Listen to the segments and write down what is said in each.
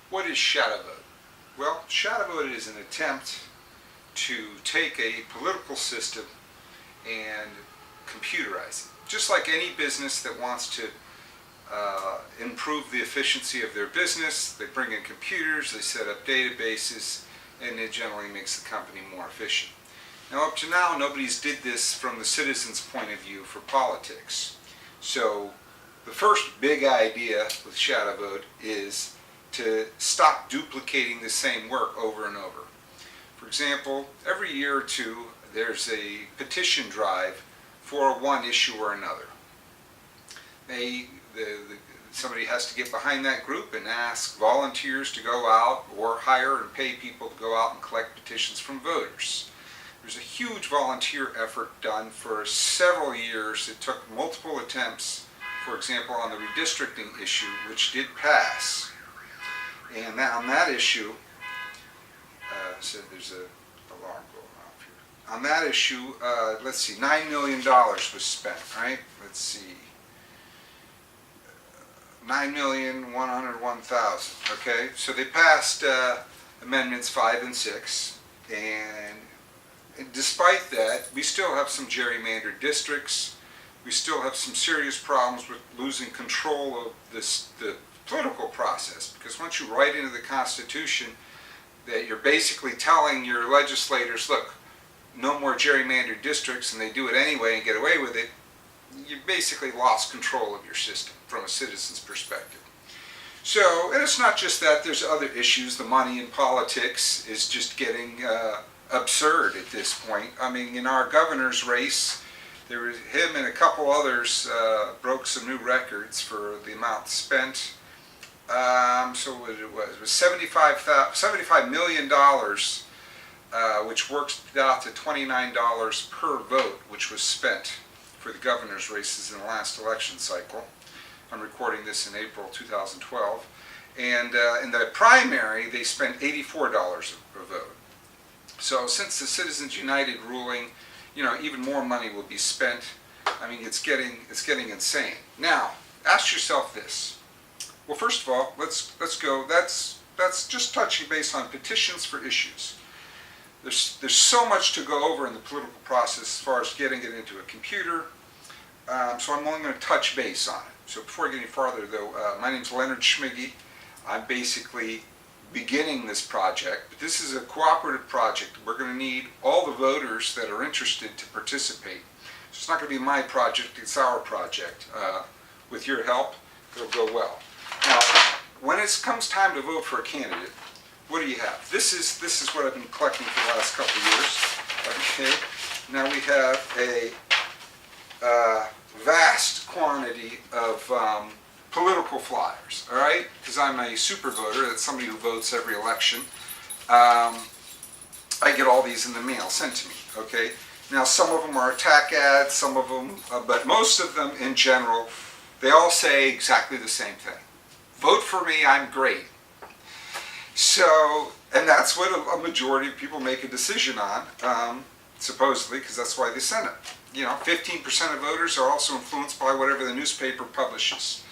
What is ShadowVote? Well, ShadowVote is an attempt to take a political system and computerize it. Just like any business that wants to improve the efficiency of their business, they bring in computers, they set up databases, and it generally makes the company more efficient. Now, up to now, nobody's did this from the citizen's point of view for politics. So the first big idea with ShadowVote is to stop duplicating the same work over and over. For example, every year or two there's a petition drive for one issue or another. Somebody has to get behind that group and ask volunteers to go out or hire and pay people to go out and collect petitions from voters. There's a huge volunteer effort done for several years. It took multiple attempts, for example, on the redistricting issue, which did pass. And now on that issue, so there's an alarm going off here. On that issue, let's see, $9 million was spent, right? Let's see, 9,101,000. Okay, so they passed amendments 5 and 6, and despite that, we still have some gerrymandered districts. We still have some serious problems with losing control of the political process, because once you write into the Constitution that you're basically telling your legislators, look, no more gerrymandered districts, and they do it anyway and get away with it, you basically lost control of your system from a citizen's perspective. So, and it's not just that, there's other issues. The money in politics is just getting absurd at this point. I mean, in our governor's race, there was him and a couple others broke some new records for the amount spent. So what it was $75 million, which works out to $29 per vote, which was spent for the governor's races in the last election cycle. I'm recording this in April 2012. And in the primary, they spent $84 a vote. So since the Citizens United ruling, you know, even more money will be spent. I mean, it's getting insane. Now, ask yourself this. Well, first of all, let's go. That's just touching base on petitions for issues. There's so much to go over in the political process as far as getting it into a computer. So I'm only going to touch base on it. So before I get any farther, though, my name's Leonard Schmiege. I'm basically beginning this project, but this is a cooperative project. We're going to need all the voters that are interested to participate. So it's not going to be my project, it's our project. With your help, it'll go well. Now, when it comes time to vote for a candidate, what do you have? This is what I've been collecting for the last couple of years. Okay. Now we have a vast quantity of political flyers, all right? Because I'm a super voter, that's somebody who votes every election. I get all these in the mail sent to me, okay? Now some of them are attack ads, some of them, but most of them in general, they all say exactly the same thing. Vote for me, I'm great. So, and that's what a majority of people make a decision on, supposedly, because that's why they send it. You know, 15% of voters are also influenced by whatever the newspaper publishes.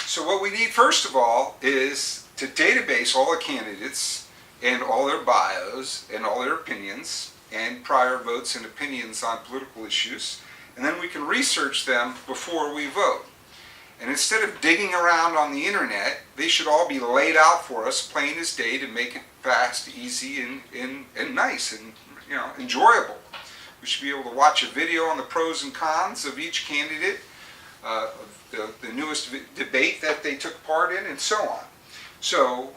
So what we need first of all is to database all the candidates and all their bios and all their opinions and prior votes and opinions on political issues, and then we can research them before we vote. And instead of digging around on the internet, they should all be laid out for us, plain as day, to make it fast, easy, and nice, and you know, enjoyable. We should be able to watch a video on the pros and cons of each candidate, the newest debate that they took part in, and so on. So,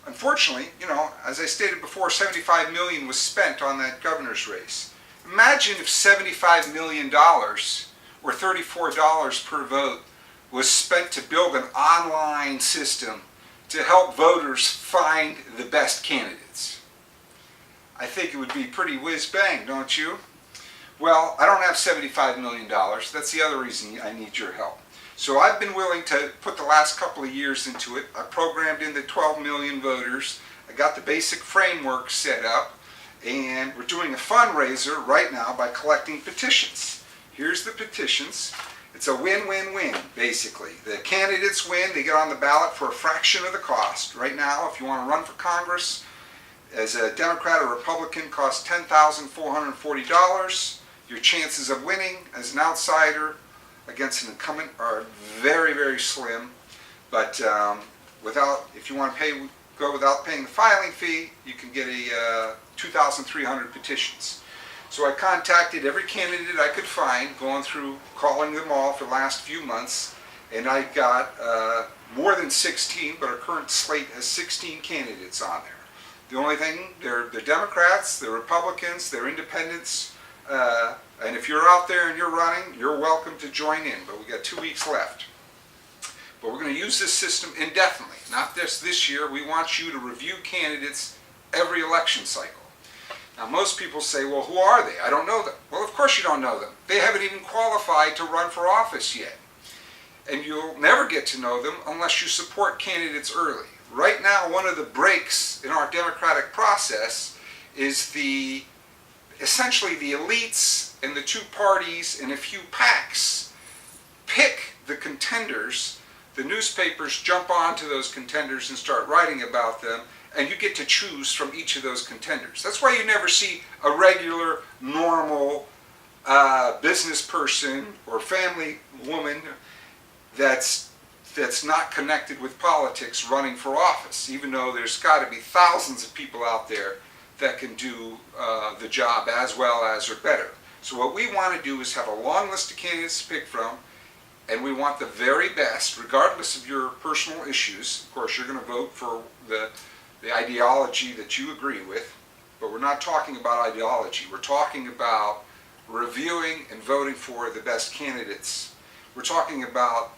unfortunately, you know, as I stated before, $75 million was spent on that governor's race. Imagine if $75 million, or $34 per vote, was spent to build an online system to help voters find the best candidates. I think it would be pretty whiz-bang, don't you? Well, I don't have $75 million. That's the other reason I need your help. So I've been willing to put the last couple of years into it. I programmed in the 12 million voters. I got the basic framework set up, and we're doing a fundraiser right now by collecting petitions. Here's the petitions. It's a win-win-win, basically. The candidates win, they get on the ballot for a fraction of the cost. Right now, if you want to run for Congress, as a Democrat or Republican, costs $10,440. Your chances of winning as an outsider against an incumbent are very, very slim. But if you want to go without paying the filing fee, you can get a 2,300 petitions. So I contacted every candidate I could find, going through, calling them all for the last few months, and I got more than 16, but our current slate has 16 candidates on there. The only thing, they're Democrats, they're Republicans, they're independents, and if you're out there and you're running, you're welcome to join in, but we got 2 weeks left. But we're going to use this system indefinitely, not just this year. We want you to review candidates every election cycle. Now, most people say, well, who are they? I don't know them. Well, of course you don't know them. They haven't even qualified to run for office yet. And you'll never get to know them unless you support candidates early. Right now, one of the breaks in our democratic process is essentially the elites and the two parties and a few PACs pick the contenders. The newspapers jump onto those contenders and start writing about them, and you get to choose from each of those contenders. That's why you never see a regular, normal business person or family woman that's not connected with politics running for office, even though there's got to be thousands of people out there that can do the job as well as or better. So what we want to do is have a long list of candidates to pick from, and we want the very best, regardless of your personal issues. Of course, you're going to vote for the ideology that you agree with, but we're not talking about ideology. We're talking about reviewing and voting for the best candidates. We're talking about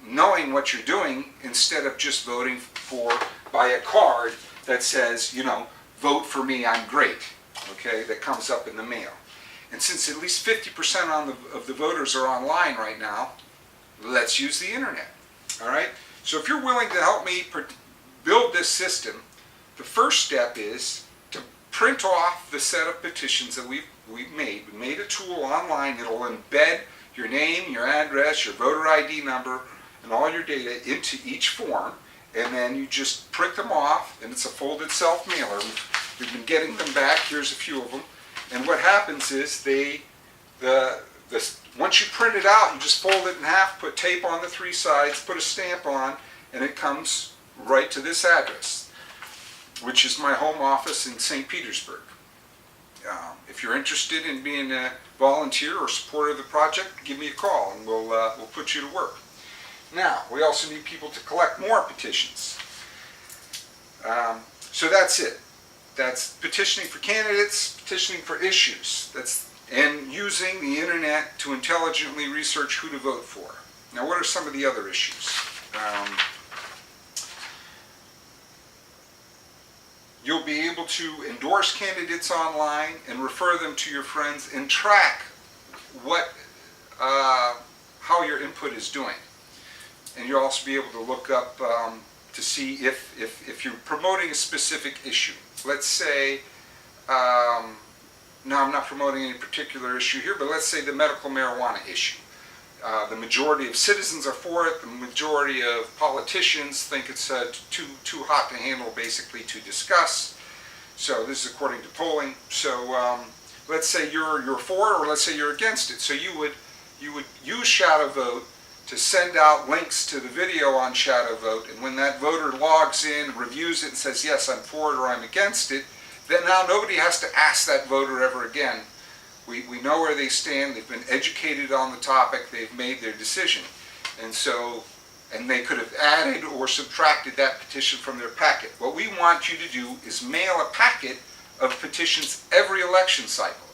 knowing what you're doing instead of just voting by a card that says, vote for me, I'm great, okay, that comes up in the mail. And since at least 50% of the voters are online right now, let's use the internet, all right? So if you're willing to help me build this system, the first step is to print off the set of petitions that we've made. We made a tool online that will embed your name, your address, your voter ID number, and all your data into each form, and then you just print them off, and it's a folded self-mailer. We've been getting them back. Here's a few of them. And what happens is once you print it out, you just fold it in half, put tape on the 3 sides, put a stamp on, and it comes right to this address, which is my home office in St. Petersburg. If you're interested in being a volunteer or supporter of the project, give me a call, and we'll put you to work. Now, we also need people to collect more petitions. So that's it. That's petitioning for candidates, petitioning for issues. And using the internet to intelligently research who to vote for. Now, what are some of the other issues? You'll be able to endorse candidates online and refer them to your friends and track how your input is doing. And you'll also be able to look up to see if you're promoting a specific issue. Let's say, now I'm not promoting any particular issue here, but let's say the medical marijuana issue. The majority of citizens are for it. The majority of politicians think it's too hot to handle, basically, to discuss. So this is according to polling. So let's say you're for it, or let's say you're against it. So you would use ShadowVote to send out links to the video on ShadowVote, and when that voter logs in, reviews it, and says, yes, I'm for it or I'm against it, then now nobody has to ask that voter ever again. We know where they stand. They've been educated on the topic. They've made their decision. And they could have added or subtracted that petition from their packet. What we want you to do is mail a packet of petitions every election cycle.